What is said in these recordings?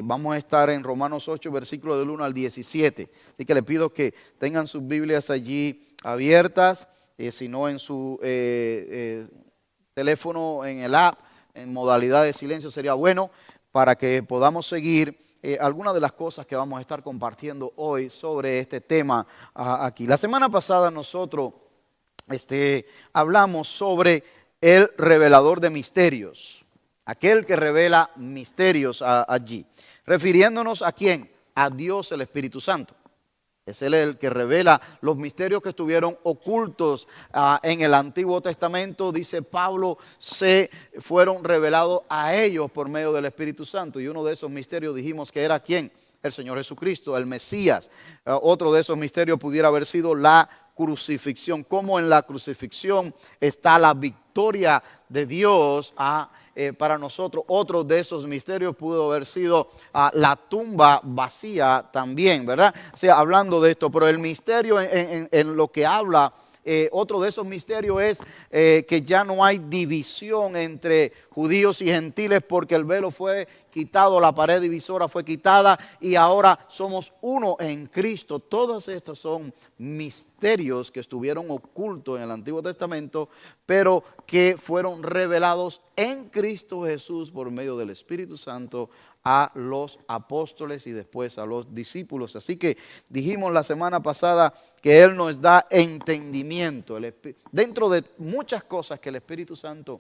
Vamos a estar en Romanos 8, versículo del 1 al 17. Así que le pido que tengan sus Biblias allí abiertas, si no en su teléfono, en el app, en modalidad de silencio sería bueno, para que podamos seguir algunas de las cosas que vamos a estar compartiendo hoy sobre este tema aquí. La semana pasada nosotros hablamos sobre el revelador de misterios, aquel que revela misterios allí. Refiriéndonos a quién, a Dios el Espíritu Santo. Es Él el que revela los misterios que estuvieron ocultos en el Antiguo Testamento. Dice Pablo, se fueron revelados a ellos por medio del Espíritu Santo. Y uno de esos misterios dijimos que era ¿quién? El Señor Jesucristo, el Mesías. Otro de esos misterios pudiera haber sido la crucifixión. Como en la crucifixión está la victoria de Dios para nosotros. Otro de esos misterios pudo haber sido la tumba vacía también, ¿verdad? O sea, hablando de esto, pero el misterio en lo que habla, otro de esos misterios es que ya no hay división entre judíos y gentiles, porque el velo fue quitado, la pared divisora fue quitada y ahora somos uno en Cristo. Todos estos son misterios que estuvieron ocultos en el Antiguo Testamento, pero que fueron revelados en Cristo Jesús por medio del Espíritu Santo a los apóstoles y después a los discípulos. Así que dijimos la semana pasada que Él nos da entendimiento. Dentro de muchas cosas que el Espíritu Santo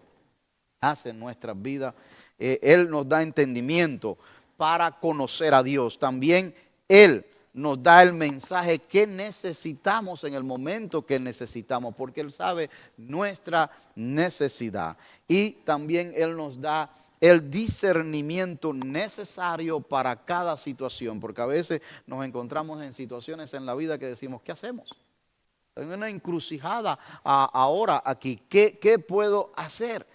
hace en nuestras vidas, Él nos da entendimiento para conocer a Dios. También Él nos da el mensaje que necesitamos en el momento que necesitamos, porque Él sabe nuestra necesidad. Y también Él nos da el discernimiento necesario para cada situación, porque a veces nos encontramos en situaciones en la vida que decimos, ¿qué hacemos? Hay una encrucijada ahora aquí, ¿qué puedo hacer?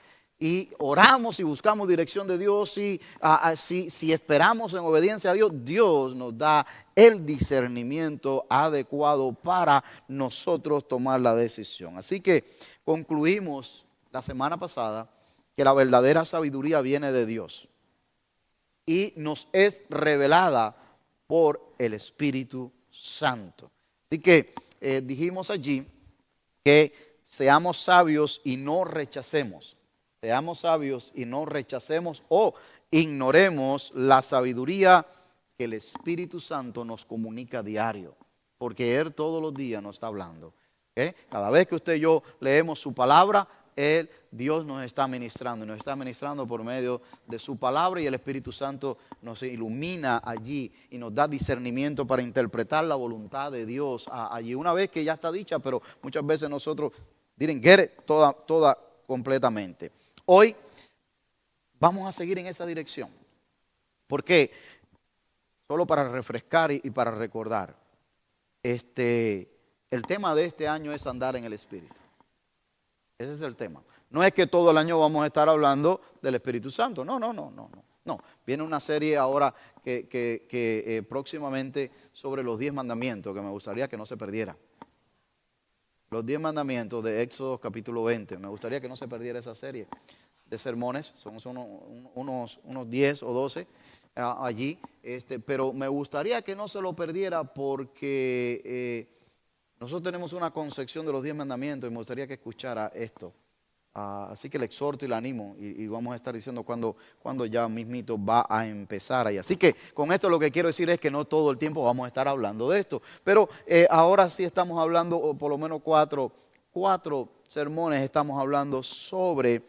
Y oramos y buscamos dirección de Dios y si esperamos en obediencia a Dios, Dios nos da el discernimiento adecuado para nosotros tomar la decisión. Así que concluimos la semana pasada que la verdadera sabiduría viene de Dios y nos es revelada por el Espíritu Santo. Así que dijimos allí que seamos sabios y no rechacemos. Seamos sabios y no rechacemos o ignoremos la sabiduría que el Espíritu Santo nos comunica a diario, porque Él todos los días nos está hablando. ¿Okay? Cada vez que usted y yo leemos su palabra, Dios nos está ministrando, y nos está ministrando por medio de su palabra, y el Espíritu Santo nos ilumina allí y nos da discernimiento para interpretar la voluntad de Dios allí. Una vez que ya está dicha, pero muchas veces nosotros didn't get it toda completamente. Hoy vamos a seguir en esa dirección. ¿Por qué? Solo para refrescar y para recordar. El tema de este año es andar en el Espíritu. Ese es el tema. No es que todo el año vamos a estar hablando del Espíritu Santo. No. Viene una serie ahora que próximamente sobre los 10 mandamientos, que me gustaría que no se perdiera. Los 10 mandamientos de Éxodo capítulo 20. Me gustaría que no se perdiera esa serie de sermones. Son unos 10 o 12 allí. Pero me gustaría que no se lo perdiera porque nosotros tenemos una concepción de los 10 mandamientos y me gustaría que escuchara esto. Así que le exhorto y le animo y vamos a estar diciendo cuando ya mismito va a empezar ahí. Así que con esto lo que quiero decir es que no todo el tiempo vamos a estar hablando de esto. Pero ahora sí estamos hablando, o por lo menos cuatro sermones estamos hablando sobre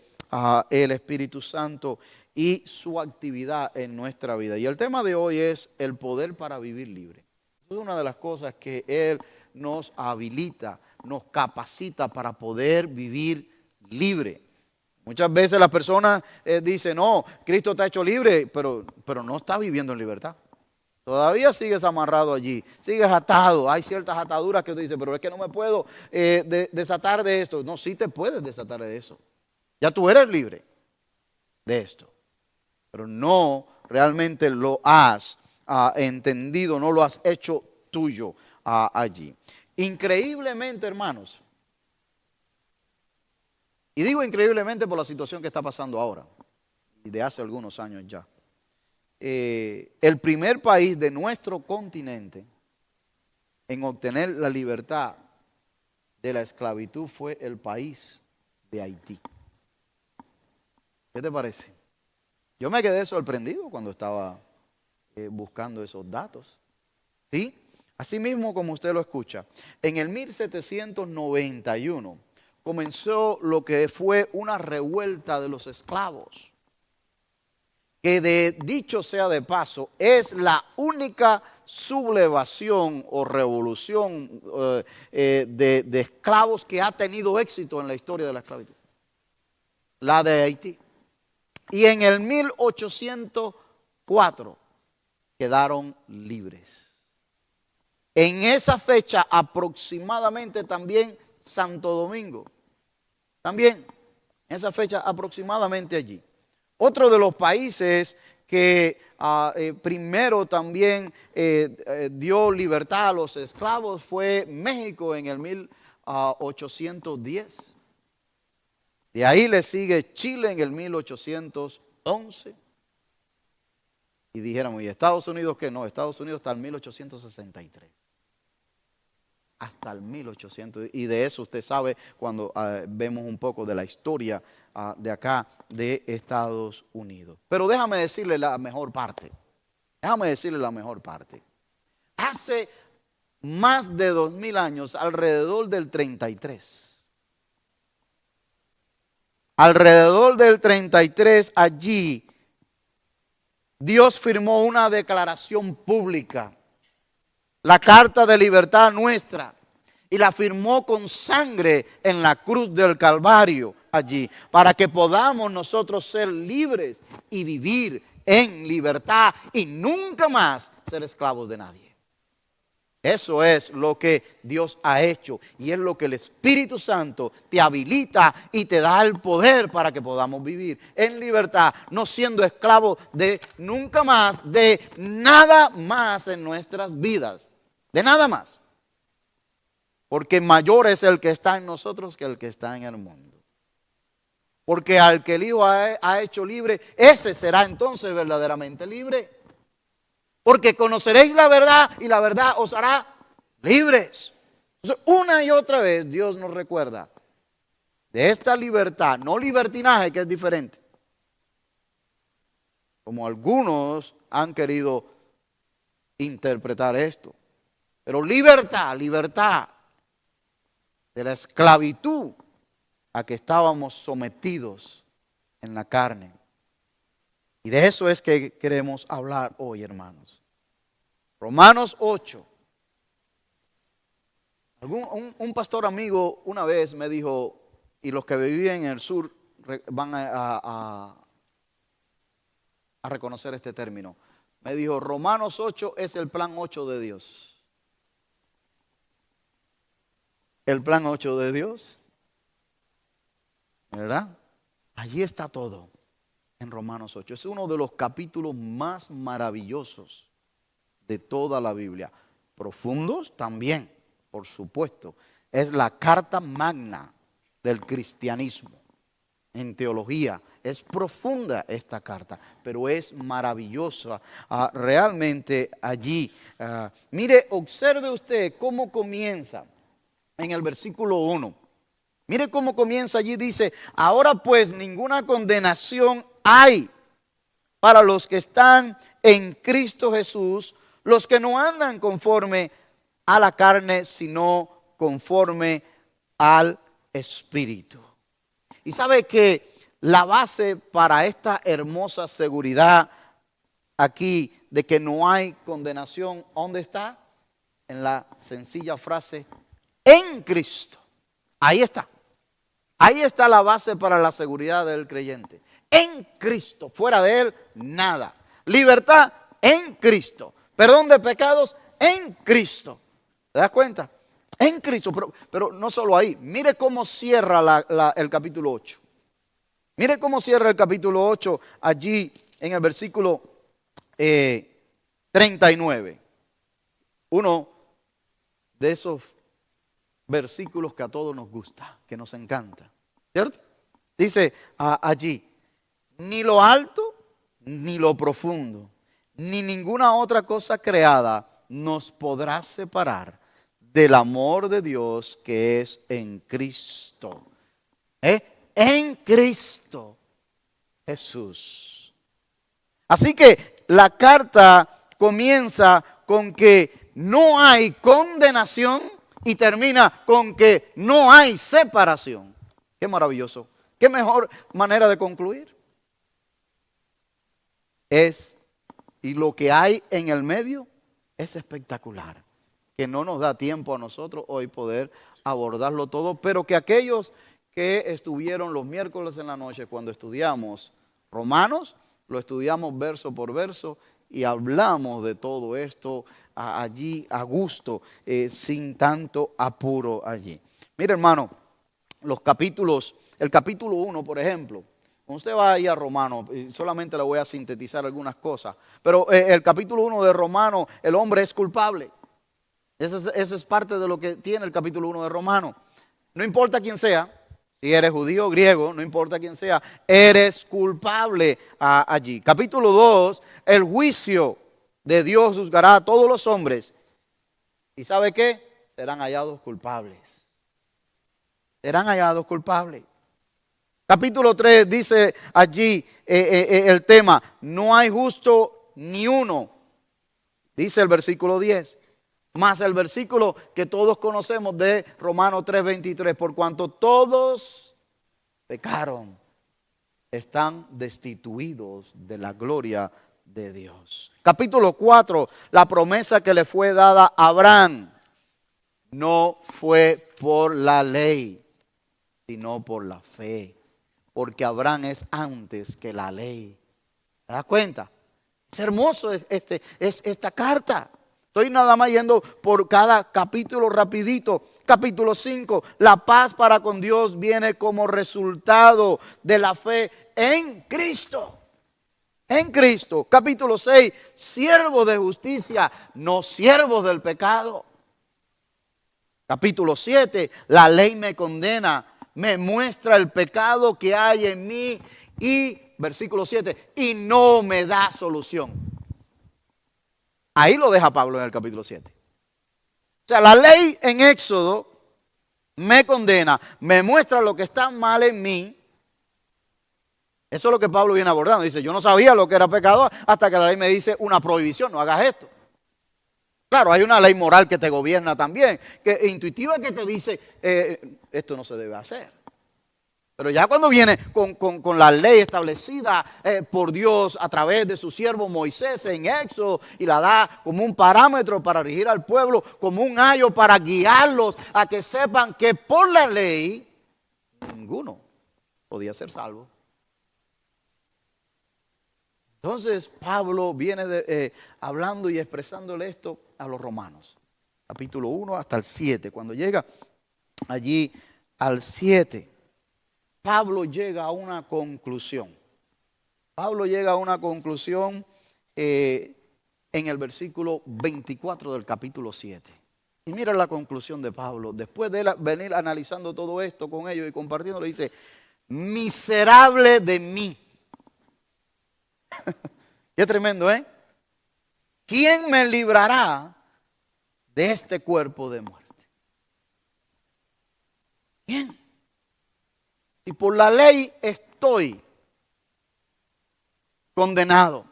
el Espíritu Santo y su actividad en nuestra vida. Y el tema de hoy es el poder para vivir libre. Es una de las cosas que Él nos habilita, nos capacita para poder vivir libre. Muchas veces las personas dicen, no, Cristo te ha hecho libre, pero no está viviendo en libertad. Todavía sigues amarrado allí, sigues atado. Hay ciertas ataduras que usted dice, pero es que no me puedo desatar de esto. No, sí te puedes desatar de eso. Ya tú eres libre de esto, pero no realmente lo has entendido, no lo has hecho tuyo allí. Increíblemente, hermanos, y digo increíblemente por la situación que está pasando ahora y de hace algunos años ya, el primer país de nuestro continente en obtener la libertad de la esclavitud fue el país de Haití. ¿Qué te parece? Yo me quedé sorprendido cuando estaba buscando esos datos. ¿Sí? Así mismo como usted lo escucha. En el 1791 comenzó lo que fue una revuelta de los esclavos, que dicho sea de paso, es la única sublevación o revolución de esclavos que ha tenido éxito en la historia de la esclavitud. La de Haití. Y en el 1804 quedaron libres. En esa fecha aproximadamente también Santo Domingo. También, en esa fecha aproximadamente allí. Otro de los países que primero también dio libertad a los esclavos fue México en el 1810. De ahí le sigue Chile en el 1811. Y dijéramos, ¿y Estados Unidos qué? No, Estados Unidos hasta el 1863. Hasta el 1800. Y de eso usted sabe cuando vemos un poco de la historia de acá de Estados Unidos. Pero déjame decirle la mejor parte. Déjame decirle la mejor parte. Hace más de 2000 años, alrededor del 33. Alrededor del 33, allí, Dios firmó una declaración pública, la Carta de Libertad nuestra, y la firmó con sangre en la cruz del Calvario allí, para que podamos nosotros ser libres y vivir en libertad y nunca más ser esclavos de nadie. Eso es lo que Dios ha hecho y es lo que el Espíritu Santo te habilita y te da el poder para que podamos vivir en libertad, no siendo esclavos de nunca más, de nada más en nuestras vidas, de nada más. Porque mayor es el que está en nosotros que el que está en el mundo. Porque al que el Hijo ha hecho libre, ese será entonces verdaderamente libre. Porque conoceréis la verdad y la verdad os hará libres. Entonces, una y otra vez Dios nos recuerda de esta libertad, no libertinaje, que es diferente. Como algunos han querido interpretar esto. Pero libertad, libertad de la esclavitud a que estábamos sometidos en la carne. Y de eso es que queremos hablar hoy, hermanos. Romanos 8. Un pastor amigo una vez me dijo, y los que vivían en el sur van a reconocer este término. Me dijo, Romanos 8 es el plan 8 de Dios. El plan 8 de Dios, ¿verdad? Allí está todo, en Romanos 8. Es uno de los capítulos más maravillosos de toda la Biblia. Profundos también, por supuesto. Es la carta magna del cristianismo. En teología es profunda esta carta, pero es maravillosa realmente allí. Mire, observe usted cómo comienza en el versículo 1. Mire cómo comienza allí, dice, ahora pues ninguna condenación hay para los que están en Cristo Jesús, los que no andan conforme a la carne, sino conforme al Espíritu. Y sabe que la base para esta hermosa seguridad aquí de que no hay condenación, ¿dónde está? En la sencilla frase, en Cristo. Ahí está. Ahí está la base para la seguridad del creyente. En Cristo, fuera de Él, nada. Libertad en Cristo. Perdón de pecados en Cristo. ¿Te das cuenta? En Cristo, pero no solo ahí. Mire cómo cierra el capítulo 8. Mire cómo cierra el capítulo 8 allí en el versículo 39. Uno de esos versículos que a todos nos gusta, que nos encanta. ¿Cierto? Dice allí, ni lo alto ni lo profundo, ni ninguna otra cosa creada nos podrá separar del amor de Dios que es en Cristo. En Cristo Jesús. Así que la carta comienza con que no hay condenación y termina con que no hay separación. Qué maravilloso. Qué mejor manera de concluir. Y lo que hay en el medio es espectacular. Que no nos da tiempo a nosotros hoy poder abordarlo todo, pero que aquellos que estuvieron los miércoles en la noche cuando estudiamos Romanos, lo estudiamos verso por verso y hablamos de todo esto allí a gusto, sin tanto apuro allí. Mire, hermano, el capítulo 1, por ejemplo, cuando usted va ahí a Romanos, solamente le voy a sintetizar algunas cosas, pero el capítulo 1 de Romanos, el hombre es culpable. Eso es parte de lo que tiene el capítulo 1 de Romanos. No importa quién sea, si eres judío o griego, no importa quién sea, eres culpable allí. Capítulo 2, el juicio de Dios juzgará a todos los hombres. ¿Y sabe qué? Serán hallados culpables. Serán hallados culpables. Capítulo 3 dice allí el tema, no hay justo ni uno. Dice el versículo 10. Más el versículo que todos conocemos de Romanos 3:23, por cuanto todos pecaron, están destituidos de la gloria de Dios. Capítulo 4, la promesa que le fue dada a Abraham no fue por la ley, sino por la fe, porque Abraham es antes que la ley. ¿Te das cuenta? Es hermoso esta carta. Estoy nada más yendo por cada capítulo rapidito. Capítulo 5, la paz para con Dios viene como resultado de la fe en Cristo. En Cristo. Capítulo 6, siervos de justicia, no siervos del pecado. Capítulo 7, la ley me condena, me muestra el pecado que hay en mí. Y versículo 7, y no me da solución. Ahí lo deja Pablo en el capítulo 7. O sea, la ley en Éxodo me condena, me muestra lo que está mal en mí. Eso es lo que Pablo viene abordando. Dice, yo no sabía lo que era pecado hasta que la ley me dice una prohibición, no hagas esto. Claro, hay una ley moral que te gobierna también, que intuitiva que te dice, esto no se debe hacer. Pero ya cuando viene con la ley establecida por Dios a través de su siervo Moisés en Éxodo y la da como un parámetro para regir al pueblo, como un ayo para guiarlos a que sepan que por la ley ninguno podía ser salvo. Entonces Pablo viene hablando y expresándole esto a los romanos. Capítulo 1 hasta el 7. Cuando llega allí al 7. Pablo llega a una conclusión. Pablo llega a una conclusión en el versículo 24 del capítulo 7. Y mira la conclusión de Pablo. Después de venir analizando todo esto con ellos y compartiendo, le dice, miserable de mí. Qué tremendo, ¿eh? ¿Quién me librará de este cuerpo de muerte? ¿Quién? Si por la ley estoy condenado,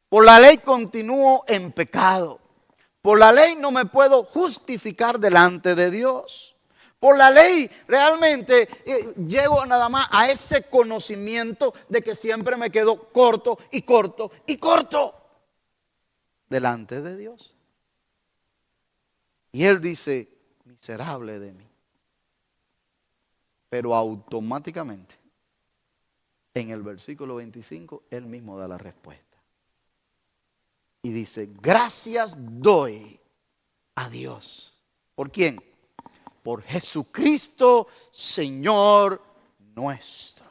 por la ley continúo en pecado, por la ley no me puedo justificar delante de Dios, por la ley realmente llego nada más a ese conocimiento de que siempre me quedo corto y corto y corto delante de Dios. Y él dice, miserable de mí. Pero automáticamente, en el versículo 25, él mismo da la respuesta. Y dice, gracias doy a Dios. ¿Por quién? Por Jesucristo, Señor nuestro.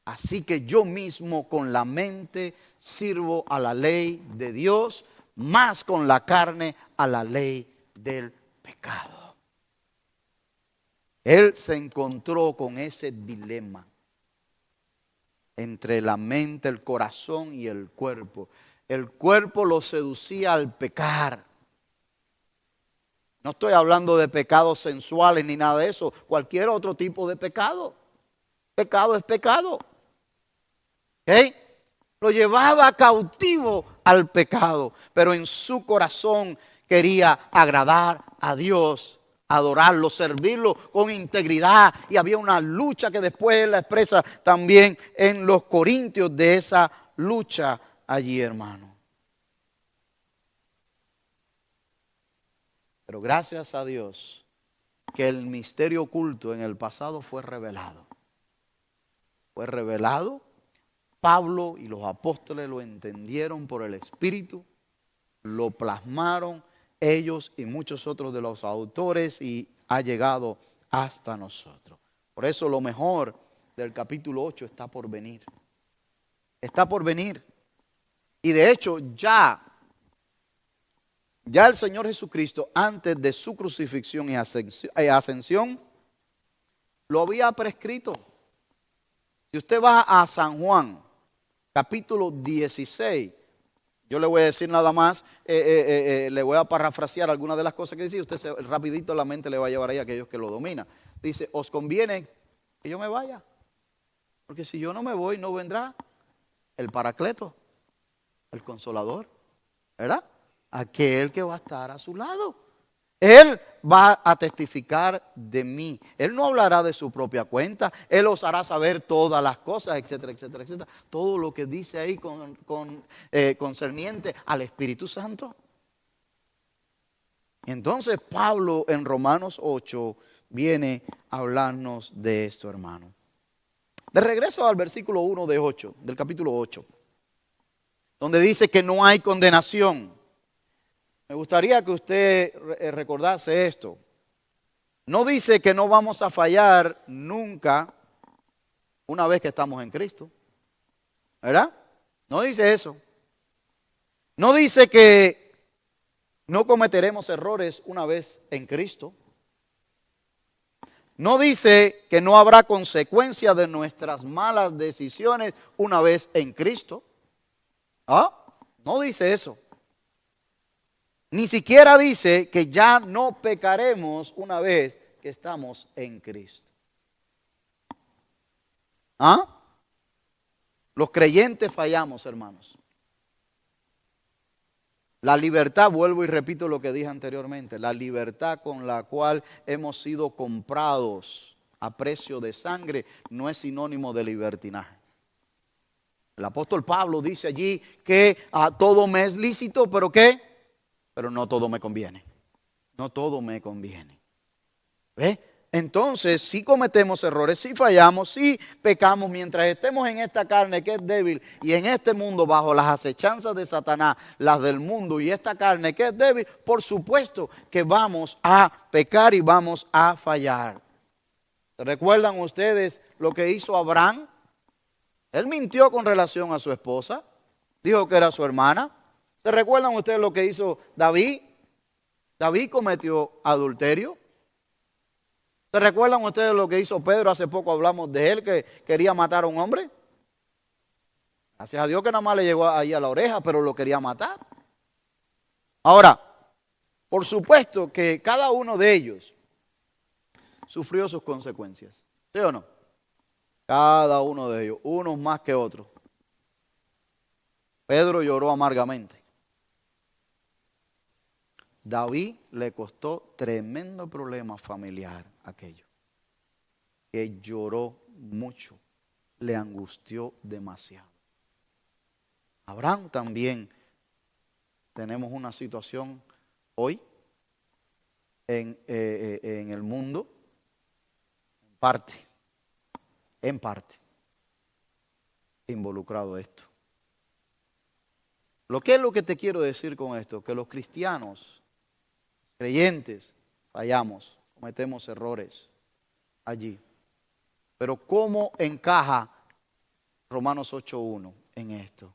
Así que yo mismo con la mente sirvo a la ley de Dios, más con la carne a la ley del pecado. Él se encontró con ese dilema. entre la mente, el corazón y el cuerpo. El cuerpo lo seducía al pecar. No estoy hablando de pecados sensuales ni nada de eso. Cualquier otro tipo de pecado. Pecado es pecado. ¿Ok? Lo llevaba cautivo al pecado. Pero en su corazón quería agradar a Dios, adorarlo, servirlo con integridad. Y había una lucha que después él la expresa también en los Corintios, de esa lucha allí, hermano. Pero gracias a Dios que el misterio oculto en el pasado fue revelado. Fue revelado. Pablo y los apóstoles lo entendieron por el Espíritu, lo plasmaron ellos y muchos otros de los autores y ha llegado hasta nosotros. Por eso lo mejor del capítulo 8 está por venir. Está por venir. Y de hecho ya el Señor Jesucristo, antes de su crucifixión y ascensión, lo había prescrito. Si usted va a San Juan, capítulo 16, yo le voy a decir nada más, le voy a parafrasear algunas de las cosas que dice, usted rapidito la mente le va a llevar ahí a aquellos que lo dominan. Dice, os conviene que yo me vaya, porque si yo no me voy, no vendrá el Paracleto, el Consolador, ¿verdad? Aquel que va a estar a su lado. Él va a testificar de mí. Él no hablará de su propia cuenta. Él os hará saber todas las cosas, etcétera, etcétera, etcétera. Todo lo que dice ahí concerniente al Espíritu Santo. Entonces Pablo en Romanos 8 viene a hablarnos de esto, hermano. De regreso al versículo 1 del capítulo 8, donde dice que no hay condenación. Me gustaría que usted recordase esto. No dice que no vamos a fallar nunca una vez que estamos en Cristo, ¿verdad? No dice eso. No dice que no cometeremos errores una vez en Cristo. No dice que no habrá consecuencias de nuestras malas decisiones una vez en Cristo. ¿Ah? No dice eso. Ni siquiera dice que ya no pecaremos una vez que estamos en Cristo. ¿Ah? Los creyentes fallamos, hermanos. La libertad, vuelvo y repito lo que dije anteriormente, la libertad con la cual hemos sido comprados a precio de sangre no es sinónimo de libertinaje. El apóstol Pablo dice allí que todo me es lícito, pero ¿qué? Pero no todo me conviene. No todo me conviene. ¿Ve? Entonces, si cometemos errores, si fallamos, si pecamos, mientras estemos en esta carne que es débil y en este mundo bajo las acechanzas de Satanás, las del mundo y esta carne que es débil, por supuesto que vamos a pecar y vamos a fallar. ¿Recuerdan ustedes lo que hizo Abraham? Él mintió con relación a su esposa, dijo que era su hermana. ¿Se recuerdan ustedes lo que hizo David? David cometió adulterio. ¿Se recuerdan ustedes lo que hizo Pedro? Hace poco hablamos de él, que quería matar a un hombre. Gracias a Dios que nada más le llegó ahí a la oreja, pero lo quería matar. Ahora, por supuesto que cada uno de ellos sufrió sus consecuencias. ¿Sí o no? Cada uno de ellos, unos más que otros. Pedro lloró amargamente. David le costó tremendo problema familiar aquello. Que lloró mucho, le angustió demasiado. Abraham también tenemos una situación hoy en el mundo, en parte, involucrado esto. ¿Qué es lo que te quiero decir con esto? Que los cristianos, creyentes, fallamos, cometemos errores allí. Pero ¿cómo encaja Romanos 8.1 en esto?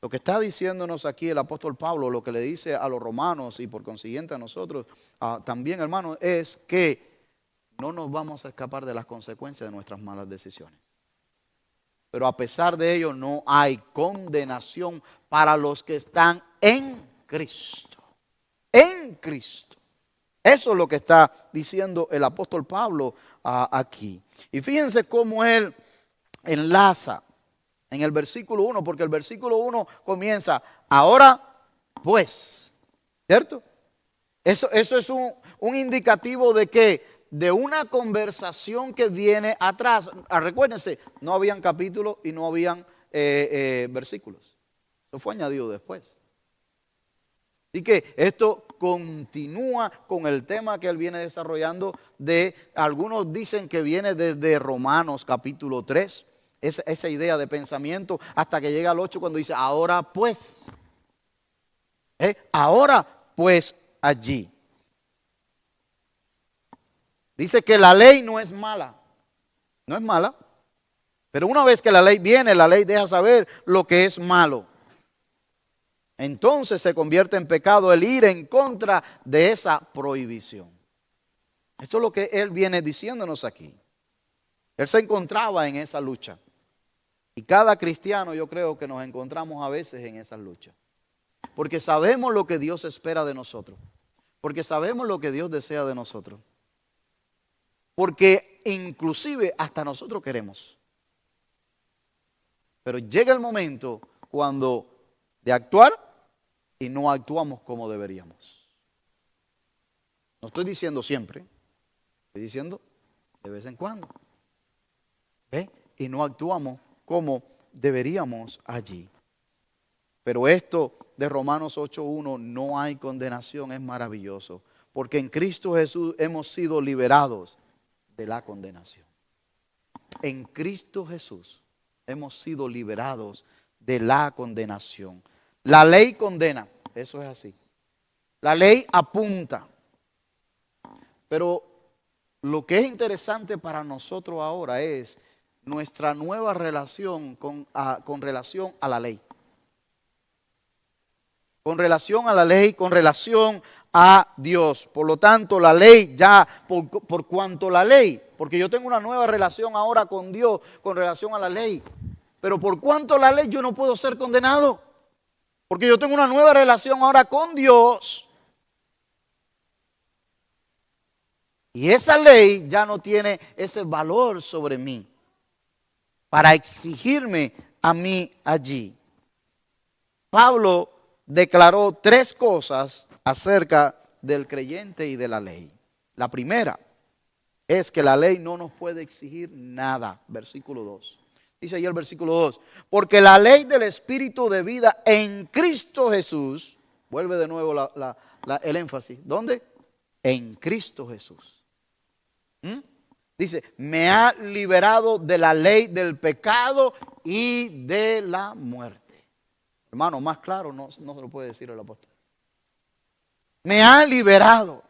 Lo que está diciéndonos aquí el apóstol Pablo, lo que le dice a los romanos y por consiguiente a nosotros también, hermanos, es que no nos vamos a escapar de las consecuencias de nuestras malas decisiones. pero a pesar de ello no hay condenación para los que están en Cristo. En Cristo. Eso es lo que está diciendo el apóstol Pablo aquí. Y fíjense cómo él enlaza en el versículo 1, porque el versículo 1 comienza, ahora pues, ¿cierto? Eso es un indicativo de que de una conversación que viene atrás. Recuérdense, no habían capítulos y no habían versículos. Eso fue añadido después. Así que esto continúa con el tema que él viene desarrollando algunos dicen que viene desde Romanos capítulo 3, esa idea de pensamiento, hasta que llega al 8 cuando dice, ahora pues, ahora pues allí. Dice que la ley no es mala, no es mala, pero una vez que la ley viene, la ley deja saber lo que es malo. Entonces se convierte en pecado el ir en contra de esa prohibición. Esto es lo que él viene diciéndonos aquí. Él se encontraba en esa lucha. Y cada cristiano yo creo que nos encontramos a veces en esa lucha. Porque sabemos lo que Dios espera de nosotros. Porque sabemos lo que Dios desea de nosotros. Porque inclusive hasta nosotros queremos. Pero llega el momento cuando de actuar y no actuamos como deberíamos. No estoy diciendo siempre, estoy diciendo de vez en cuando. ¿Ve? Y no actuamos como deberíamos allí. Pero esto de Romanos 8:1, no hay condenación, es maravilloso. Porque en Cristo Jesús hemos sido liberados de la condenación. En Cristo Jesús hemos sido liberados de la condenación. La ley condena, eso es así. La ley apunta. Pero lo que es interesante para nosotros ahora es nuestra nueva relación con relación a la ley. Con relación a la ley, con relación a Dios. Por lo tanto, la ley ya, por cuanto la ley, porque yo tengo una nueva relación ahora con Dios con relación a la ley. Pero por cuanto la ley yo no puedo ser condenado. Porque yo tengo una nueva relación ahora con Dios. Y esa ley ya no tiene ese valor sobre mí para exigirme a mí allí. Pablo declaró 3 cosas acerca del creyente y de la ley. La primera es que la ley no nos puede exigir nada. Versículo 2. Dice ahí el versículo 2. Porque la ley del Espíritu de vida en Cristo Jesús, vuelve de nuevo el énfasis. ¿Dónde? En Cristo Jesús. Dice, me ha liberado de la ley del pecado y de la muerte. Hermano, más claro no se lo puede decir el apóstol. Me ha liberado.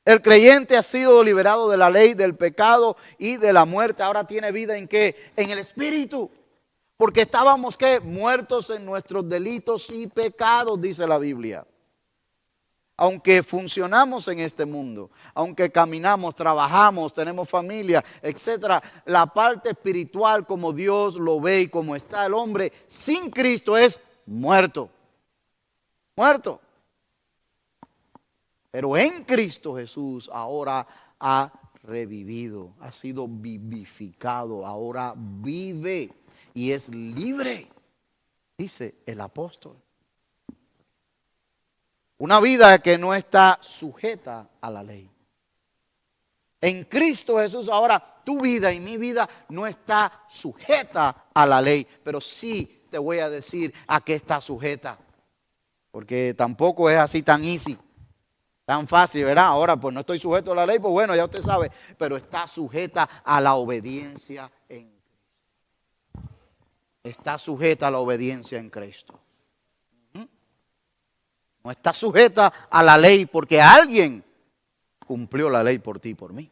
El creyente ha sido liberado de la ley del pecado y de la muerte. Ahora tiene vida ¿en qué? En el Espíritu. Porque estábamos ¿qué? Muertos en nuestros delitos y pecados, dice la Biblia. Aunque funcionamos en este mundo, aunque caminamos, trabajamos, tenemos familia, etcétera, la parte espiritual como Dios lo ve y como está el hombre sin Cristo es muerto. Muerto. Pero en Cristo Jesús ahora ha revivido, ha sido vivificado, ahora vive y es libre, dice el apóstol. Una vida que no está sujeta a la ley. En Cristo Jesús ahora tu vida y mi vida no está sujeta a la ley. Pero sí te voy a decir a qué está sujeta. Porque tampoco es así tan easy, tan fácil, ¿verdad? Ahora pues no estoy sujeto a la ley, pues bueno, ya usted sabe. Pero está sujeta a la obediencia en Cristo. Está sujeta a la obediencia en Cristo. No está sujeta a la ley porque alguien cumplió la ley por ti y por mí.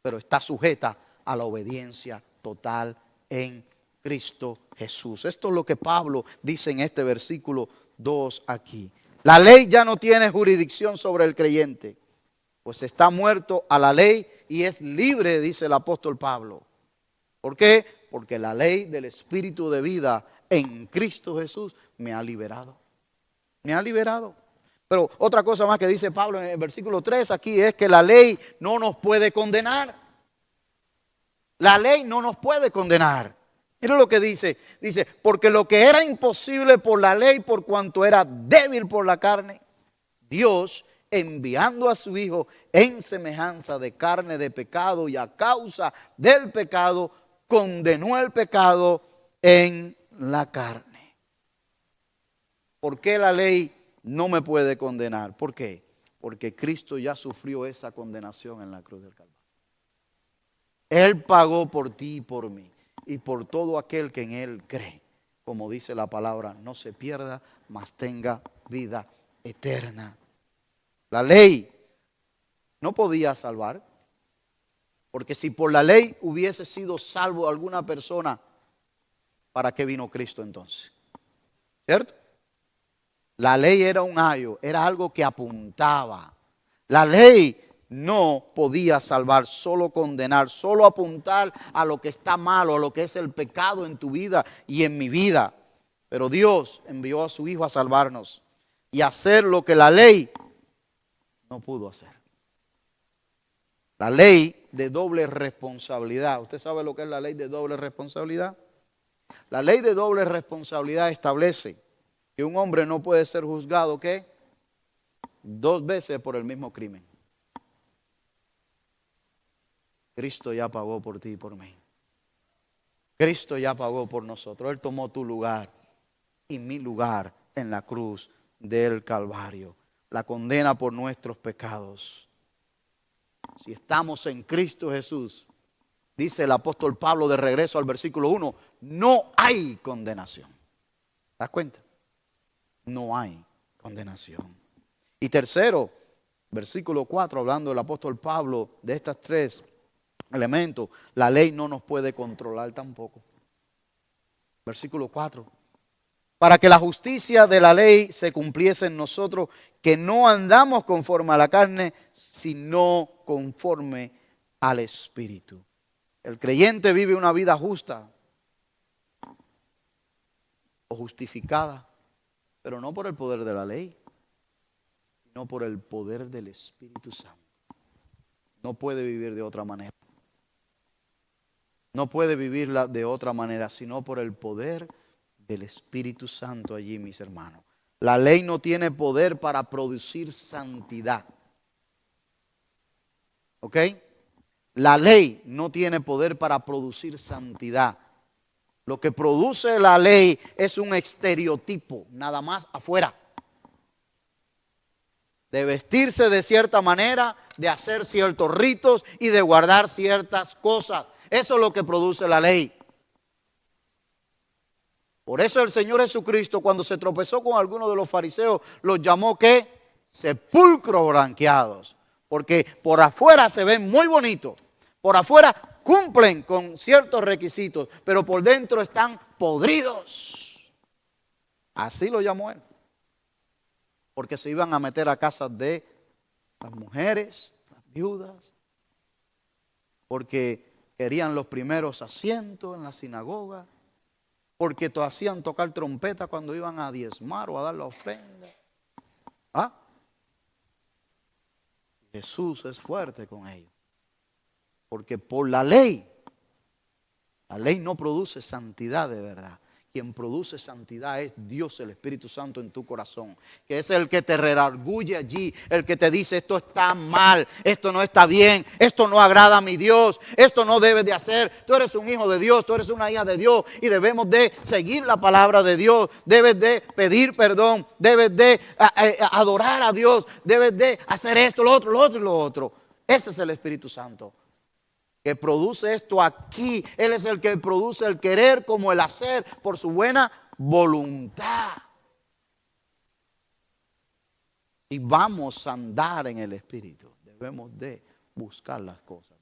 Pero está sujeta a la obediencia total en Cristo Jesús. Esto es lo que Pablo dice en este versículo 2 aquí. La ley ya no tiene jurisdicción sobre el creyente, pues está muerto a la ley y es libre, dice el apóstol Pablo. ¿Por qué? Porque la ley del Espíritu de vida en Cristo Jesús me ha liberado. Me ha liberado. Pero otra cosa más que dice Pablo en el versículo 3 aquí es que la ley no nos puede condenar. La ley no nos puede condenar. Mira lo que dice. Dice, porque lo que era imposible por la ley, por cuanto era débil por la carne, Dios, enviando a su Hijo en semejanza de carne de pecado y a causa del pecado, condenó el pecado en la carne. ¿Por qué la ley no me puede condenar? ¿Por qué? Porque Cristo ya sufrió esa condenación en la cruz del Calvario. Él pagó por ti y por mí y por todo aquel que en Él cree. Como dice la palabra, no se pierda, mas tenga vida eterna. La ley no podía salvar, porque si por la ley hubiese sido salvo alguna persona, ¿para qué vino Cristo entonces? ¿Cierto? La ley era un ayo, era algo que apuntaba. La ley no podía salvar, solo condenar, solo apuntar a lo que está malo, a lo que es el pecado en tu vida y en mi vida. Pero Dios envió a su Hijo a salvarnos y hacer lo que la ley no pudo hacer. La ley de doble responsabilidad. ¿Usted sabe lo que es la ley de doble responsabilidad? La ley de doble responsabilidad establece que un hombre no puede ser juzgado, ¿qué? 2 veces por el mismo crimen. Cristo ya pagó por ti y por mí. Cristo ya pagó por nosotros. Él tomó tu lugar y mi lugar en la cruz del Calvario. La condena por nuestros pecados. Si estamos en Cristo Jesús, dice el apóstol Pablo de regreso al versículo 1, no hay condenación. ¿Te das cuenta? No hay condenación. Y tercero, versículo 4, hablando del apóstol Pablo de estas 3 elementos, la ley no nos puede controlar tampoco. Versículo 4. Para que la justicia de la ley se cumpliese en nosotros, que no andamos conforme a la carne, sino conforme al Espíritu. El creyente vive una vida justa o justificada, pero no por el poder de la ley, sino por el poder del Espíritu Santo. No puede vivir de otra manera. No puede vivirla de otra manera, sino por el poder del Espíritu Santo allí, mis hermanos. La ley no tiene poder para producir santidad. ¿Ok? La ley no tiene poder para producir santidad. Lo que produce la ley es un estereotipo, nada más afuera. De vestirse de cierta manera, de hacer ciertos ritos y de guardar ciertas cosas. Eso es lo que produce la ley. Por eso el Señor Jesucristo, cuando se tropezó con algunos de los fariseos, los llamó ¿qué? Sepulcros blanqueados. Porque por afuera se ven muy bonitos. Por afuera cumplen con ciertos requisitos, pero por dentro están podridos. Así lo llamó él. Porque se iban a meter a casas de las mujeres, las viudas. Porque querían los primeros asientos en la sinagoga. Porque hacían tocar trompeta cuando iban a diezmar o a dar la ofrenda. ¿Ah? Jesús es fuerte con ellos. Porque por la ley no produce santidad de verdad. Quien produce santidad es Dios, el Espíritu Santo en tu corazón. Que es el que te redarguye allí, el que te dice esto está mal, esto no está bien, esto no agrada a mi Dios, esto no debes de hacer. Tú eres un hijo de Dios, tú eres una hija de Dios y debemos de seguir la palabra de Dios. Debes de pedir perdón, debes de adorar a Dios, debes de hacer esto, lo otro, lo otro y lo otro. Ese es el Espíritu Santo que produce esto aquí. Él es el que produce el querer como el hacer por su buena voluntad. Si vamos a andar en el Espíritu, debemos de buscar las cosas.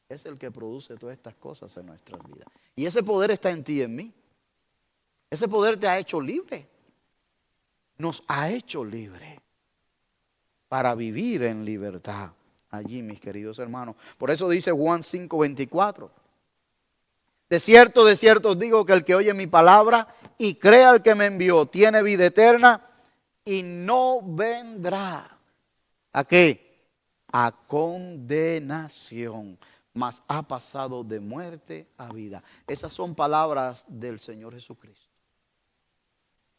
Es el que produce todas estas cosas en nuestras vidas. Y ese poder está en ti y en mí. Ese poder te ha hecho libre. Nos ha hecho libre para vivir en libertad. Allí, mis queridos hermanos. Por eso dice Juan 5:24. de cierto os digo que el que oye mi palabra y crea al que me envió tiene vida eterna y no vendrá. ¿A qué? A condenación, mas ha pasado de muerte a vida. Esas son palabras del Señor Jesucristo.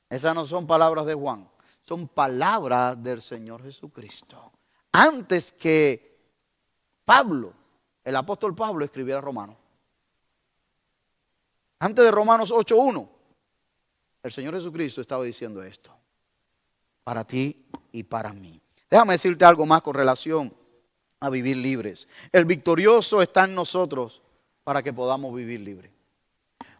Esas no son palabras de Juan, son palabras del Señor Jesucristo. Antes que Pablo, el apóstol Pablo, escribiera Romanos. Antes de Romanos 8:1, el Señor Jesucristo estaba diciendo esto. Para ti y para mí. Déjame decirte algo más con relación a vivir libres. El victorioso está en nosotros para que podamos vivir libres.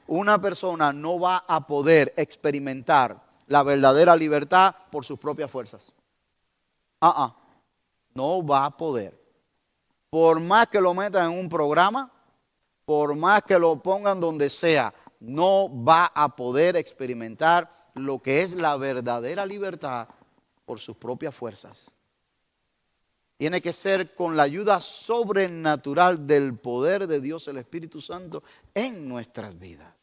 Una persona no va a poder experimentar la verdadera libertad por sus propias fuerzas. No va a poder. Por más que lo metan en un programa, por más que lo pongan donde sea, no va a poder experimentar lo que es la verdadera libertad por sus propias fuerzas. Tiene que ser con la ayuda sobrenatural del poder de Dios, el Espíritu Santo, en nuestras vidas.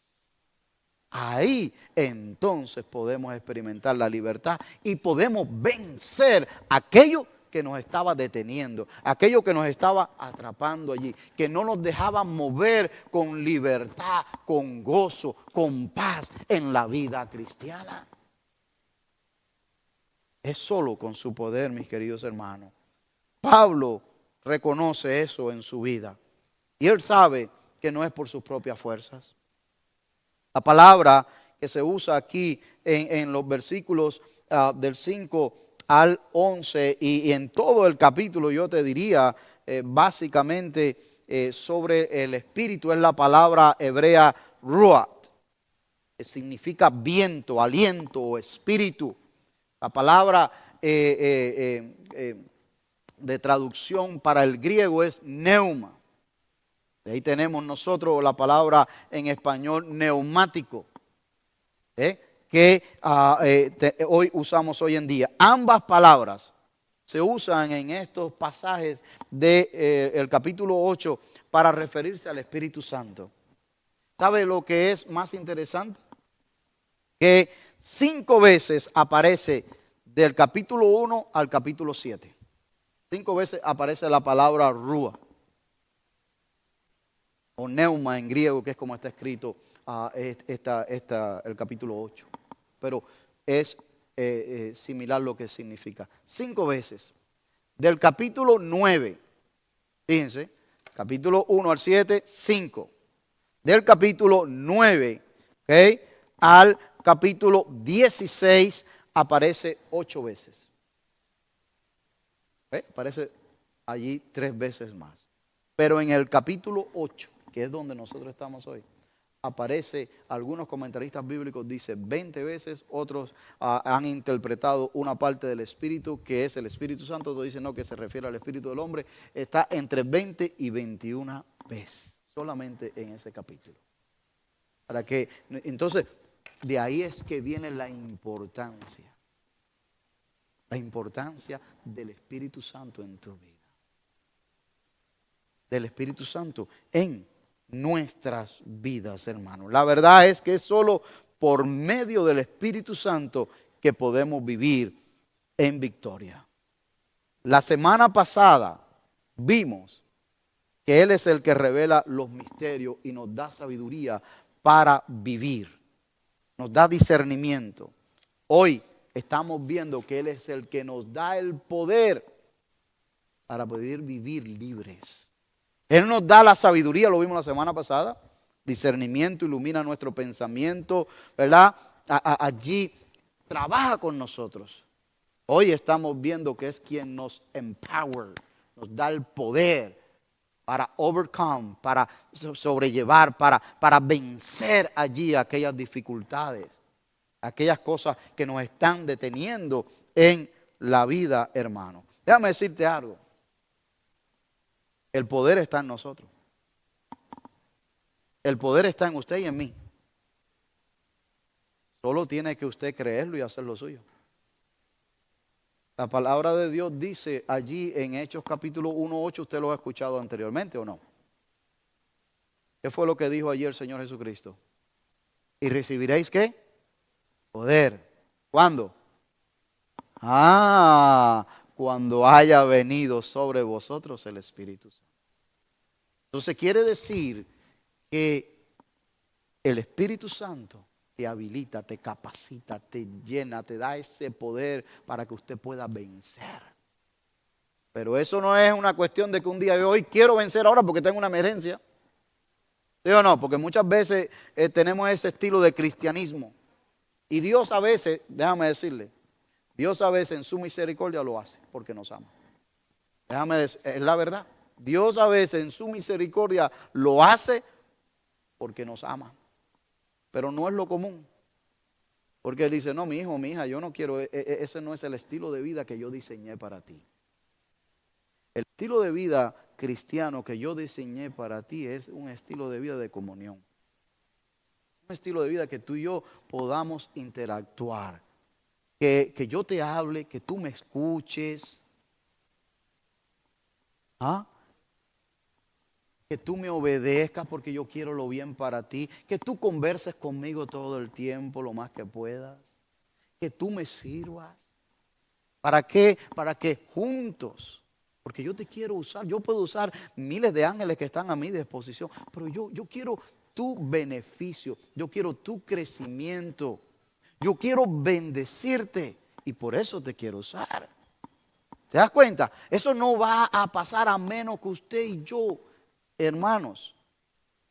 Ahí entonces podemos experimentar la libertad y podemos vencer aquello que nos estaba deteniendo, aquello que nos estaba atrapando allí, que no nos dejaba mover con libertad, con gozo, con paz en la vida cristiana. Es solo con su poder, mis queridos hermanos. Pablo reconoce eso en su vida y él sabe que no es por sus propias fuerzas. La palabra que se usa aquí en los versículos del 5 al 11 y en todo el capítulo, yo te diría básicamente sobre el espíritu, es la palabra hebrea ruach, que significa viento, aliento o espíritu. La palabra de traducción para el griego es neuma. De ahí tenemos nosotros la palabra en español neumático, que hoy usamos hoy en día. Ambas palabras se usan en estos pasajes del capítulo 8 para referirse al Espíritu Santo. ¿Sabe lo que es más interesante? Que 5 veces aparece del capítulo 1 al capítulo 7. 5 veces aparece la palabra rúa o neuma en griego, que es como está escrito el capítulo 8. Pero es similar lo que significa. 5 veces. Del capítulo 9, fíjense, capítulo 1 al 7, 5. Del capítulo 9, ¿okay?, al capítulo 16 aparece 8 veces. Aparece allí 3 veces más. Pero en el capítulo 8, que es donde nosotros estamos hoy, aparece, algunos comentaristas bíblicos dicen 20 veces, otros han interpretado una parte del Espíritu, que es el Espíritu Santo, otros dicen no, que se refiere al Espíritu del hombre, está entre 20 y 21 veces, solamente en ese capítulo. Para que, entonces, de ahí es que viene la importancia del Espíritu Santo en tu vida. Del Espíritu Santo en nuestras vidas, hermanos. La verdad es que es solo por medio del Espíritu Santo que podemos vivir en victoria. La semana pasada vimos que Él es el que revela los misterios y nos da sabiduría para vivir. Nos da discernimiento. Hoy estamos viendo que Él es el que nos da el poder para poder vivir libres. Él nos da la sabiduría, lo vimos la semana pasada. Discernimiento, ilumina nuestro pensamiento, ¿verdad? Allí trabaja con nosotros. Hoy estamos viendo que es quien nos empower, nos da el poder para overcome, para sobrellevar, para vencer allí aquellas dificultades, aquellas cosas que nos están deteniendo en la vida, hermano. Déjame decirte algo. El poder está en nosotros. El poder está en usted y en mí. Solo tiene que usted creerlo y hacer lo suyo. La palabra de Dios dice allí en Hechos capítulo 1:8, usted lo ha escuchado anteriormente o no. ¿Qué fue lo que dijo ayer el Señor Jesucristo? ¿Y recibiréis qué? Poder. ¿Cuándo? Cuando haya venido sobre vosotros el Espíritu Santo. Entonces quiere decir que el Espíritu Santo te habilita, te capacita, te llena, te da ese poder para que usted pueda vencer. Pero eso no es una cuestión de que un día yo hoy quiero vencer ahora porque tengo una emergencia. ¿Sí o no? Porque muchas veces tenemos ese estilo de cristianismo. Y Dios a veces, déjame decirle, Dios a veces en su misericordia lo hace porque nos ama. Déjame decir, es la verdad. Dios a veces en su misericordia lo hace porque nos ama. Pero no es lo común. Porque Él dice, no, mi hijo, mi hija, yo no quiero, ese no es el estilo de vida que yo diseñé para ti. El estilo de vida cristiano que yo diseñé para ti es un estilo de vida de comunión. Un estilo de vida que tú y yo podamos interactuar. Que yo te hable, que tú me escuches. Que tú me obedezcas porque yo quiero lo bien para ti. Que tú converses conmigo todo el tiempo, lo más que puedas. Que tú me sirvas. ¿Para qué? Para que juntos, porque yo te quiero usar, yo puedo usar miles de ángeles que están a mi disposición, pero yo quiero tu beneficio, yo quiero tu crecimiento, yo quiero bendecirte y por eso te quiero usar. ¿Te das cuenta? Eso no va a pasar a menos que usted y yo, hermanos,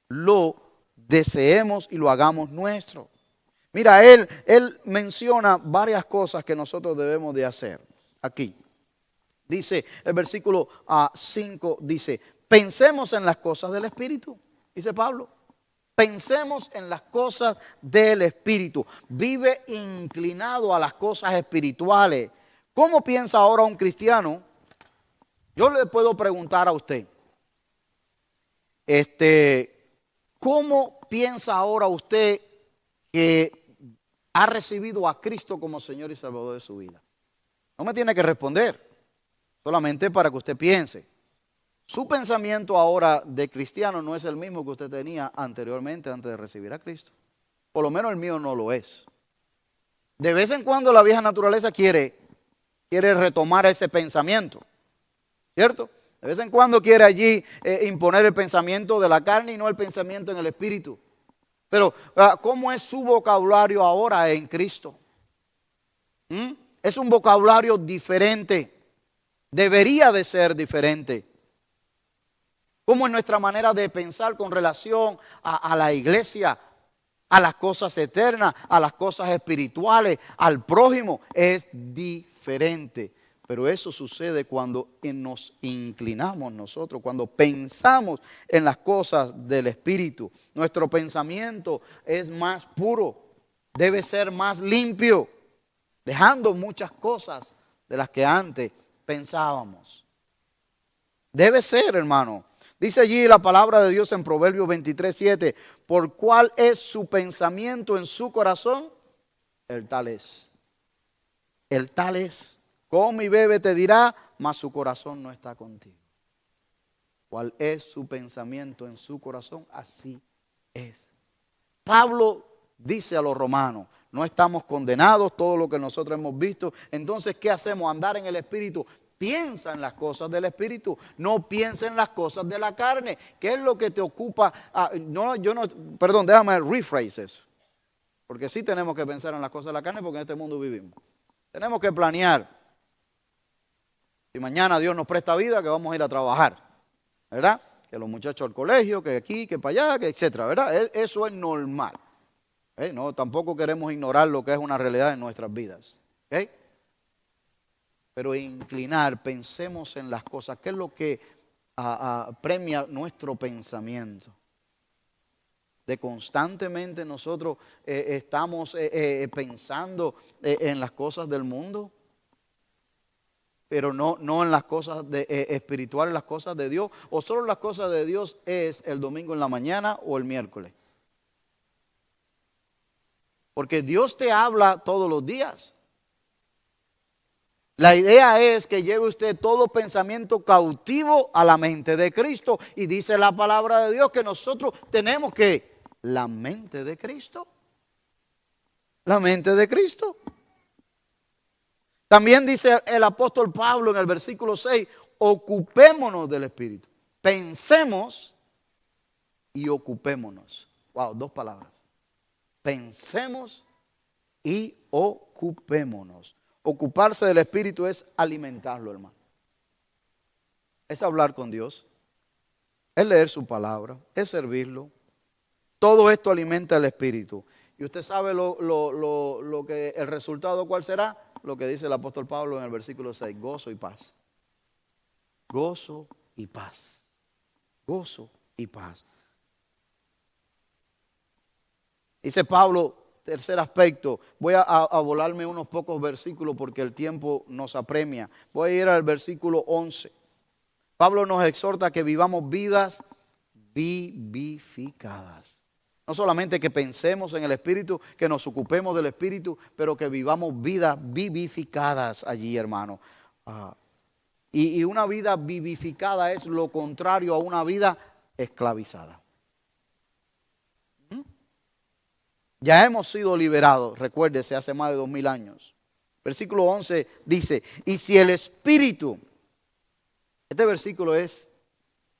lo deseemos y lo hagamos nuestro. Mira, él menciona varias cosas que nosotros debemos de hacer aquí. Dice el versículo 5, dice, pensemos en las cosas del Espíritu, dice Pablo. Pensemos en las cosas del Espíritu. Vive inclinado a las cosas espirituales. ¿Cómo piensa ahora un cristiano? Yo le puedo preguntar a usted, ¿cómo piensa ahora usted que ha recibido a Cristo como Señor y Salvador de su vida? No me tiene que responder, solamente para que usted piense. Su pensamiento ahora de cristiano no es el mismo que usted tenía anteriormente antes de recibir a Cristo. Por lo menos el mío no lo es. De vez en cuando la vieja naturaleza quiere retomar ese pensamiento, ¿cierto? De vez en cuando quiere allí imponer el pensamiento de la carne y no el pensamiento en el Espíritu. Pero, ¿cómo es su vocabulario ahora en Cristo? Es un vocabulario diferente. Debería de ser diferente. ¿Cómo es nuestra manera de pensar con relación a la iglesia, a las cosas eternas, a las cosas espirituales, al prójimo? Es diferente. Pero eso sucede cuando nos inclinamos nosotros, cuando pensamos en las cosas del Espíritu. Nuestro pensamiento es más puro, debe ser más limpio, dejando muchas cosas de las que antes pensábamos. Debe ser, hermano. Dice allí la palabra de Dios en Proverbios 23:7, ¿por cuál es su pensamiento en su corazón? El tal es. El tal es. Come y bebe te dirá, mas su corazón no está contigo. ¿Cuál es su pensamiento en su corazón? Así es. Pablo dice a los romanos, no estamos condenados, todo lo que nosotros hemos visto. Entonces, ¿qué hacemos? Andar en el Espíritu. Piensa en las cosas del Espíritu, no piensa en las cosas de la carne. ¿Qué es lo que te ocupa? Perdón, déjame rephrase eso. Porque sí tenemos que pensar en las cosas de la carne porque en este mundo vivimos. Tenemos que planear. Si mañana Dios nos presta vida, que vamos a ir a trabajar, ¿verdad? Que los muchachos al colegio, que aquí, que para allá, que etcétera, ¿verdad? Eso es normal. No, tampoco queremos ignorar lo que es una realidad en nuestras vidas. Pero inclinar, pensemos en las cosas. ¿Qué es lo que premia nuestro pensamiento? De constantemente nosotros estamos pensando en las cosas del mundo, pero no en las cosas espirituales, las cosas de Dios, o solo las cosas de Dios es el domingo en la mañana o el miércoles. Porque Dios te habla todos los días. La idea es que lleve usted todo pensamiento cautivo a la mente de Cristo. Y dice la palabra de Dios que nosotros tenemos que la mente de Cristo. La mente de Cristo. También dice el apóstol Pablo en el versículo 6, ocupémonos del Espíritu. Pensemos y ocupémonos. Wow, dos palabras. Pensemos y ocupémonos. Ocuparse del Espíritu es alimentarlo, hermano. Es hablar con Dios. Es leer su palabra. Es servirlo. Todo esto alimenta el Espíritu. Y usted sabe lo que el resultado cuál será. Lo que dice el apóstol Pablo en el versículo 6. Gozo y paz. Gozo y paz. Gozo y paz. Dice Pablo, tercer aspecto, voy a volarme unos pocos versículos porque el tiempo nos apremia. Voy a ir al versículo 11. Pablo nos exhorta a que vivamos vidas vivificadas. No solamente que pensemos en el Espíritu, que nos ocupemos del Espíritu, pero que vivamos vidas vivificadas allí, hermano. Y una vida vivificada es lo contrario a una vida esclavizada. Ya hemos sido liberados, recuérdese, hace más de 2000 años. Versículo 11 dice, y si el Espíritu, este versículo es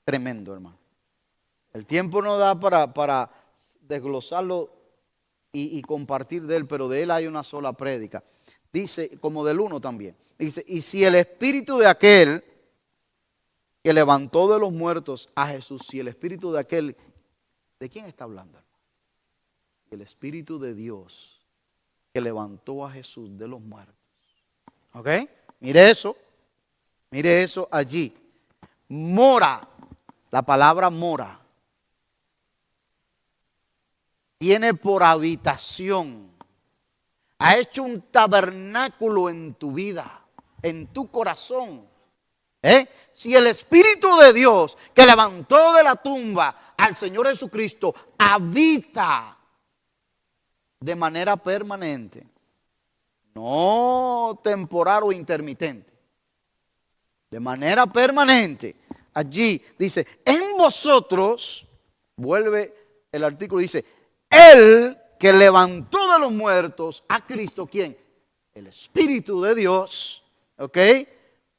tremendo, hermano. El tiempo no da para desglosarlo y compartir de él, pero de él hay una sola prédica. Dice, como del 1 también, dice, y si el Espíritu de aquel que levantó de los muertos a Jesús, si el Espíritu de aquel, ¿de quién está hablando? El Espíritu de Dios que levantó a Jesús de los muertos. ¿Ok? Mire eso allí. Mora, la palabra mora, tiene por habitación, ha hecho un tabernáculo en tu vida, en tu corazón. Si el Espíritu de Dios que levantó de la tumba al Señor Jesucristo habita de manera permanente, no temporal o intermitente, de manera permanente. Allí dice, en vosotros, vuelve el artículo, dice, el que levantó de los muertos a Cristo, ¿quién? El Espíritu de Dios, ¿ok?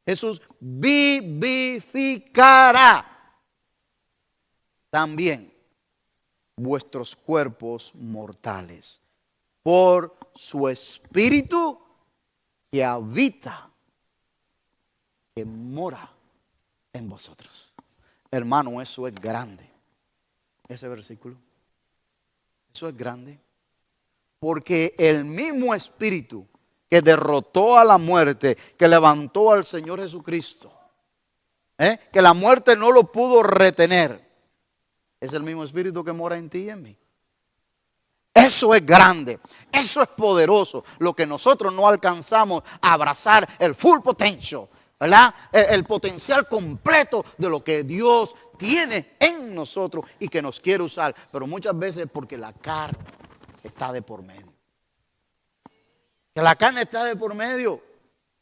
Jesús vivificará también vuestros cuerpos mortales por su Espíritu que habita, que mora en vosotros. Hermano, eso es grande. Ese versículo. Eso es grande. Porque el mismo Espíritu que derrotó a la muerte, que levantó al Señor Jesucristo, que la muerte no lo pudo retener, es el mismo Espíritu que mora en ti y en mí. Eso es grande, eso es poderoso, lo que nosotros no alcanzamos a abrazar el full potential, ¿verdad? El potencial completo de lo que Dios tiene en nosotros y que nos quiere usar, pero muchas veces porque la carne está de por medio. Que la carne está de por medio,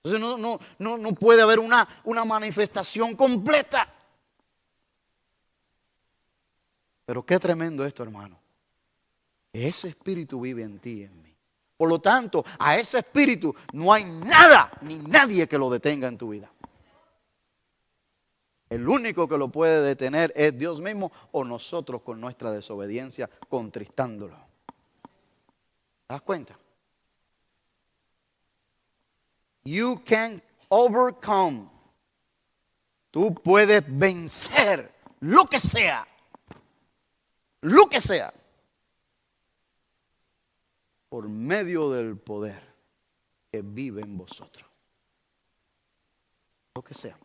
entonces no puede haber una manifestación completa. Pero qué tremendo esto, hermano. Ese espíritu vive en ti y en mí. Por lo tanto, a ese espíritu no hay nada ni nadie que lo detenga en tu vida. El único que lo puede detener es Dios mismo o nosotros con nuestra desobediencia contristándolo. ¿Te das cuenta? You can overcome. Tú puedes vencer lo que sea. Lo que sea. Por medio del poder que vive en vosotros. Lo que sea.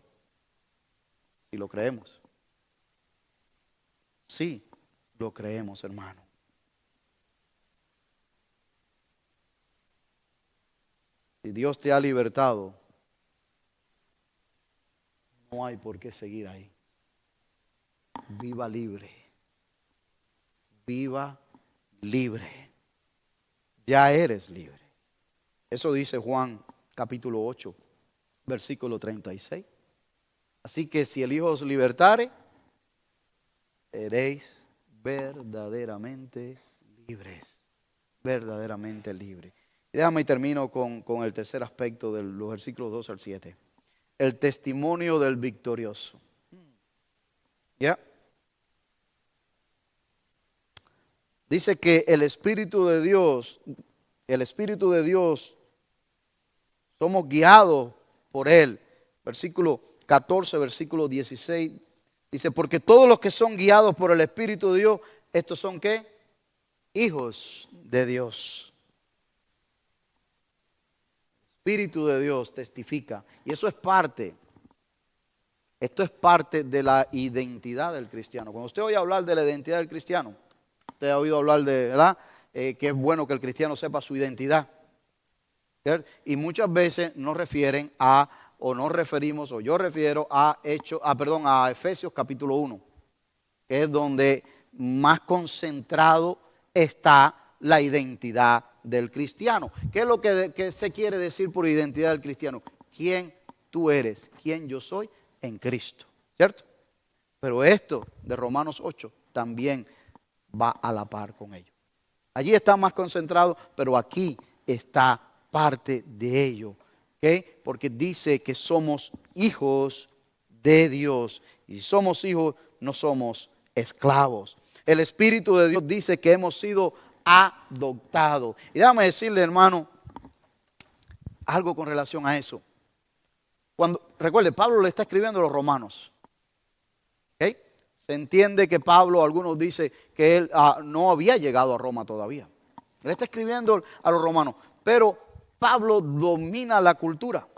Si lo creemos. Sí, lo creemos, hermano. Si Dios te ha libertado, no hay por qué seguir ahí. Viva libre. Viva libre. Ya eres libre. Eso dice Juan capítulo 8, versículo 36. Así que si el Hijo os libertare, seréis verdaderamente libres. Verdaderamente libres. Y déjame y termino con el tercer aspecto de los versículos 2 al 7. El testimonio del victorioso. ¿Ya? Dice que el Espíritu de Dios, somos guiados por Él. Versículo 14, versículo 16. Dice, porque todos los que son guiados por el Espíritu de Dios, estos son ¿qué? Hijos de Dios. El Espíritu de Dios testifica. Y eso es parte. Esto es parte de la identidad del cristiano. Cuando usted oye hablar de la identidad del cristiano, usted ha oído hablar de, ¿verdad? Que es bueno que el cristiano sepa su identidad. ¿Cierto? Y muchas veces nos refieren a, o nos referimos, o yo refiero a Efesios capítulo 1, que es donde más concentrado está la identidad del cristiano. ¿Qué es lo que se quiere decir por identidad del cristiano? ¿Quién tú eres? ¿Quién yo soy? En Cristo, ¿cierto? Pero esto de Romanos 8 también va a la par con ello. Allí está más concentrado, pero aquí está parte de ello, ¿ok? Porque dice que somos hijos de Dios. Y si somos hijos, no somos esclavos. El Espíritu de Dios dice que hemos sido adoptados. Y déjame decirle, hermano, algo con relación a eso. Recuerde, Pablo le está escribiendo a los romanos. ¿Okay? Se entiende que Pablo, algunos dicen que él no había llegado a Roma todavía. Él está escribiendo a los romanos, pero Pablo domina la cultura,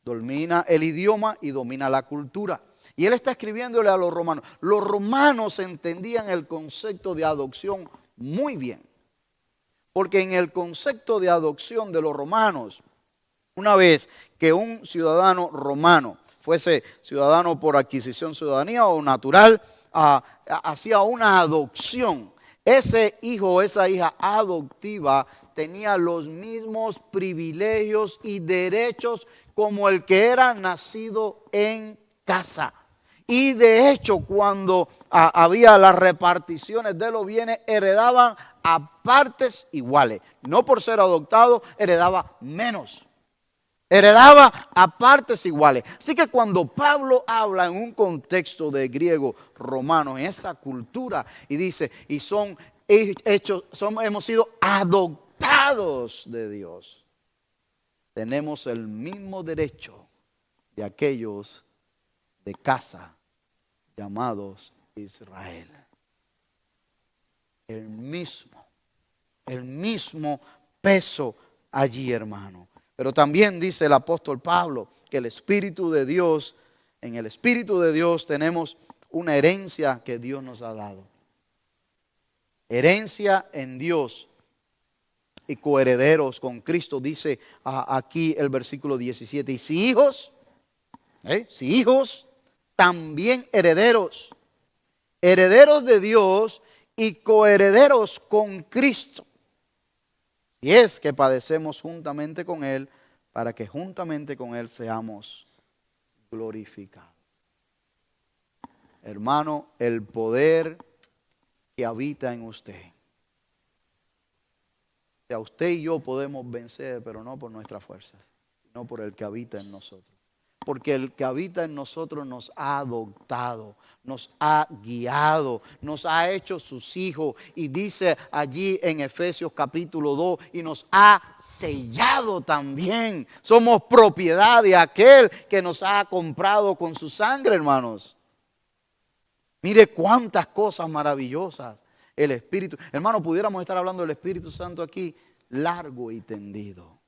domina el idioma y domina la cultura. Y él está escribiéndole a los romanos. Los romanos entendían el concepto de adopción muy bien, porque en el concepto de adopción de los romanos, una vez que un ciudadano romano fuese ciudadano por adquisición ciudadanía o natural, hacía una adopción. Ese hijo o esa hija adoptiva tenía los mismos privilegios y derechos como el que era nacido en casa. Y de hecho, cuando había las reparticiones de los bienes, heredaban a partes iguales. No por ser adoptado, heredaba menos. Heredaba a partes iguales. Así que cuando Pablo habla en un contexto de griego romano, en esa cultura, y dice, y hemos sido adoptados de Dios, tenemos el mismo derecho de aquellos de casa llamados Israel. El mismo peso allí, hermano. Pero también dice el apóstol Pablo que el Espíritu de Dios, en el Espíritu de Dios tenemos una herencia que Dios nos ha dado. Herencia en Dios y coherederos con Cristo, dice aquí el versículo 17. Y si hijos, también herederos, herederos de Dios y coherederos con Cristo. Y es que padecemos juntamente con Él, para que juntamente con Él seamos glorificados. Hermano, el poder que habita en usted. O sea, usted y yo podemos vencer, pero no por nuestras fuerzas, sino por el que habita en nosotros. Porque el que habita en nosotros nos ha adoptado, nos ha guiado, nos ha hecho sus hijos. Y dice allí en Efesios capítulo 2, y nos ha sellado también. Somos propiedad de aquel que nos ha comprado con su sangre, hermanos. Mire cuántas cosas maravillosas el Espíritu. Hermano, pudiéramos estar hablando del Espíritu Santo aquí largo y tendido.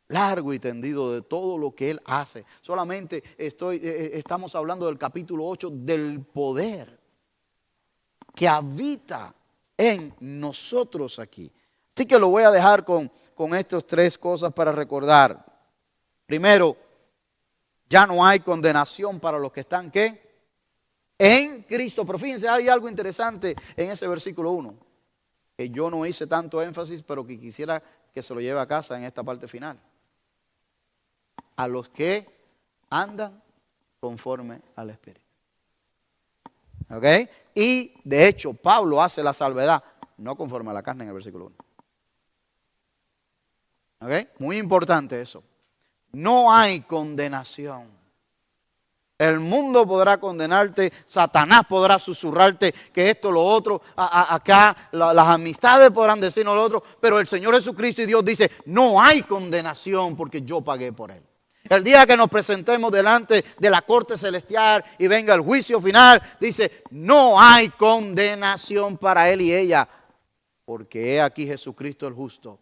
Largo y tendido de todo lo que Él hace. Solamente estamos hablando del capítulo 8, del poder que habita en nosotros aquí. Así que lo voy a dejar con estas tres cosas para recordar. Primero, ya no hay condenación para los que están, ¿qué? En Cristo. Pero fíjense, hay algo interesante en ese versículo 1, que yo no hice tanto énfasis, pero que quisiera que se lo lleve a casa en esta parte final. a los que andan conforme al Espíritu. ¿Ok? Y de hecho, Pablo hace la salvedad, no conforme a la carne en el versículo 1. ¿Ok? Muy importante eso. No hay condenación. El mundo podrá condenarte, Satanás podrá susurrarte que esto, lo otro, acá las amistades podrán decirnos lo otro, pero el Señor Jesucristo y Dios dice, no hay condenación porque yo pagué por él. El día que nos presentemos delante de la corte celestial y venga el juicio final, dice, no hay condenación para él y ella, porque he aquí Jesucristo el justo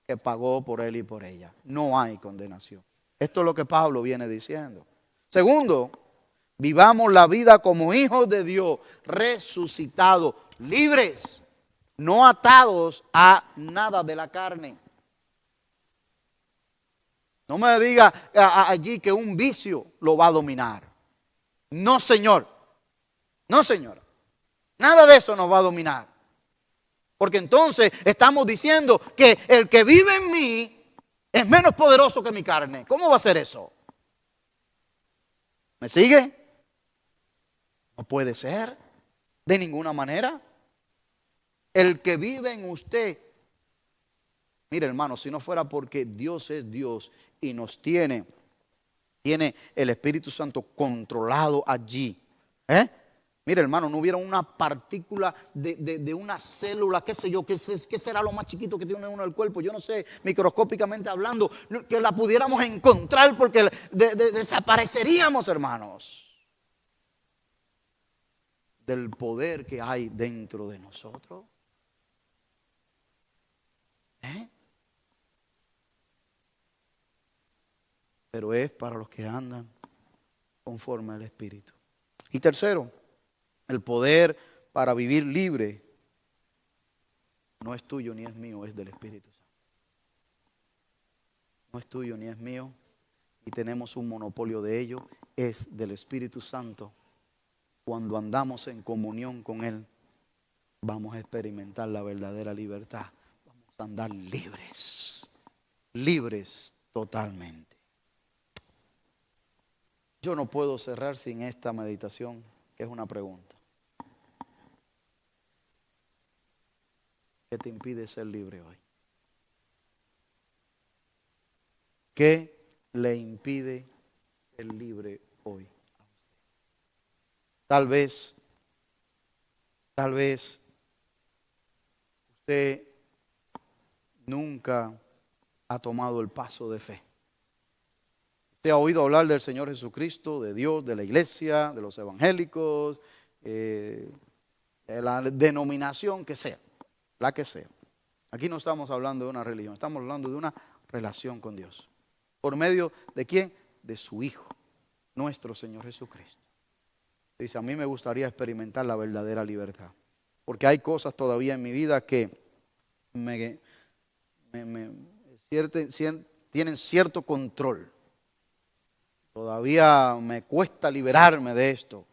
que pagó por él y por ella. No hay condenación. Esto es lo que Pablo viene diciendo. Segundo, vivamos la vida como hijos de Dios, resucitados, libres, no atados a nada de la carne. No me diga allí que un vicio lo va a dominar. No, señor. No, señora. Nada de eso nos va a dominar. Porque entonces estamos diciendo que el que vive en mí es menos poderoso que mi carne. ¿Cómo va a ser eso? ¿Me sigue? No puede ser. De ninguna manera. El que vive en usted. Mire, hermano, si no fuera porque Dios es Dios y nos tiene el Espíritu Santo controlado allí. Mire, hermano, no hubiera una partícula de una célula, qué sé yo, qué será lo más chiquito que tiene uno en el cuerpo, yo no sé, microscópicamente hablando, que la pudiéramos encontrar porque desapareceríamos, hermanos, del poder que hay dentro de nosotros. Pero es para los que andan conforme al Espíritu. Y tercero, el poder para vivir libre no es tuyo ni es mío, es del Espíritu Santo. No es tuyo ni es mío y tenemos un monopolio de ello, es del Espíritu Santo. Cuando andamos en comunión con Él, vamos a experimentar la verdadera libertad. Vamos a andar libres, libres totalmente. Yo no puedo cerrar sin esta meditación, que es una pregunta. ¿Qué te impide ser libre hoy? ¿Qué le impide ser libre hoy? Tal vez usted nunca ha tomado el paso de fe. Usted ha oído hablar del Señor Jesucristo, de Dios, de la iglesia, de los evangélicos, de la denominación que sea, la que sea. Aquí no estamos hablando de una religión, estamos hablando de una relación con Dios. ¿Por medio de quién? De su Hijo, nuestro Señor Jesucristo. Dice, a mí me gustaría experimentar la verdadera libertad, porque hay cosas todavía en mi vida que tienen cierto control. Todavía me cuesta liberarme de esto.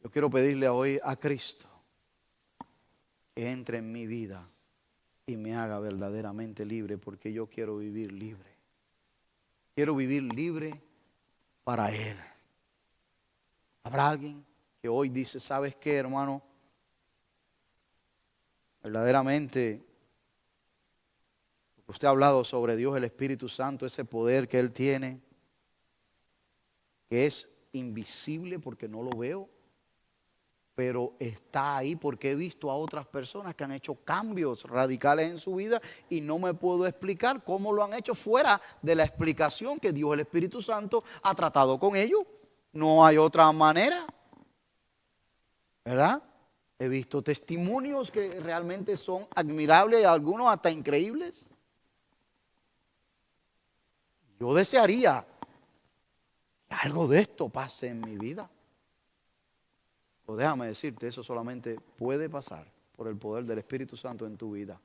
Yo quiero pedirle hoy a Cristo que entre en mi vida y me haga verdaderamente libre, porque yo quiero vivir libre. Quiero vivir libre para Él. ¿Habrá alguien que hoy dice, ¿sabes qué, hermano? Verdaderamente, usted ha hablado sobre Dios, el Espíritu Santo, ese poder que Él tiene, que es invisible porque no lo veo, pero está ahí porque he visto a otras personas que han hecho cambios radicales en su vida y no me puedo explicar cómo lo han hecho fuera de la explicación que Dios, el Espíritu Santo, ha tratado con ellos. No hay otra manera, ¿verdad? He visto testimonios que realmente son admirables, algunos hasta increíbles. Yo desearía que algo de esto pase en mi vida. Pues déjame decirte, eso solamente puede pasar por el poder del Espíritu Santo en tu vida.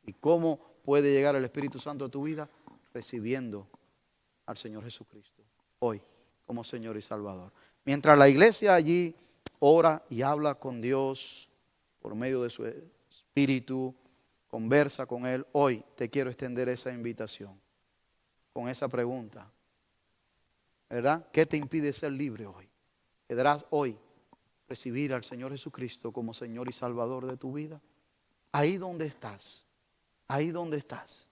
¿Y cómo puede llegar el Espíritu Santo a tu vida? Recibiendo al Señor Jesucristo hoy como Señor y Salvador. Mientras la iglesia allí ora y habla con Dios por medio de su Espíritu, conversa con Él, hoy te quiero extender esa invitación. con esa pregunta, ¿verdad? ¿Qué te impide ser libre hoy? ¿Querrás hoy recibir al Señor Jesucristo como Señor y Salvador de tu vida? Ahí donde estás, ahí donde estás.